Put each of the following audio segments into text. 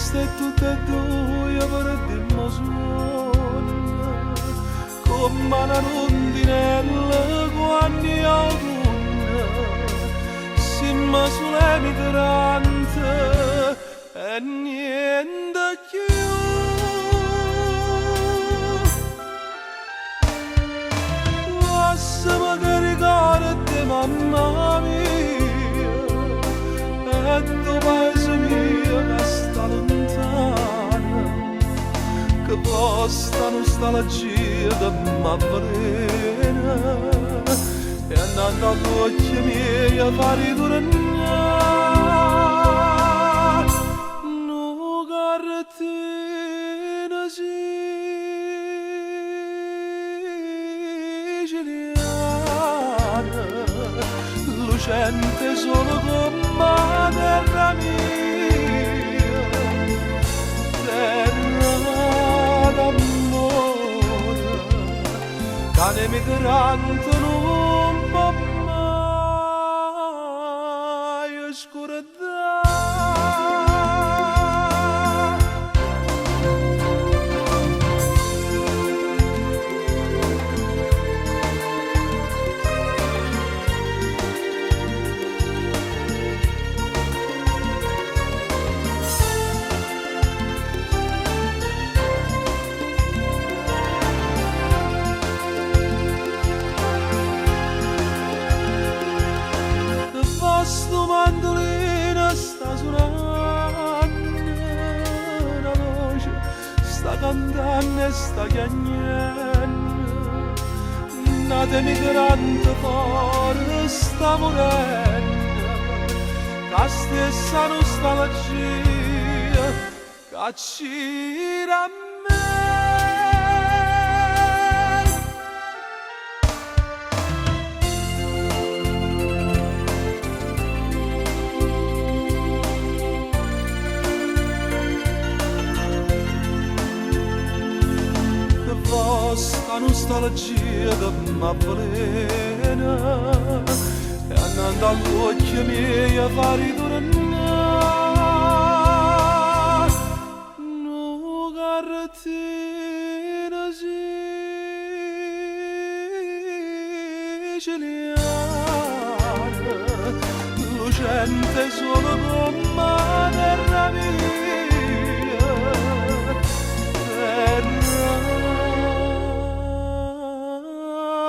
triste tutte e due per dimostrazione, come una rondinella quando è autunno, siamo sulle migranti e niente più. Lasciami caricare di mamma mia e tu paese mio che sta lontana, che posta nostalgia di m'avvelena e andando agli occhi miei a fare tornare nu cartina siciliana lucente solo come terra mia, terra d'amore, cane migrante non può mai scordare. Sto mandolino sta suonando una voce, sta cantando e sta chiagnendo, nata migrante fuori sta morendo, la stessa nostalgia che accira a me. Sta nostalgia che m'avvelena e andando agli occhi miei a fare tornare nu cartina siciliana lucente solo come terra mia, terra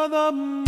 d'amore.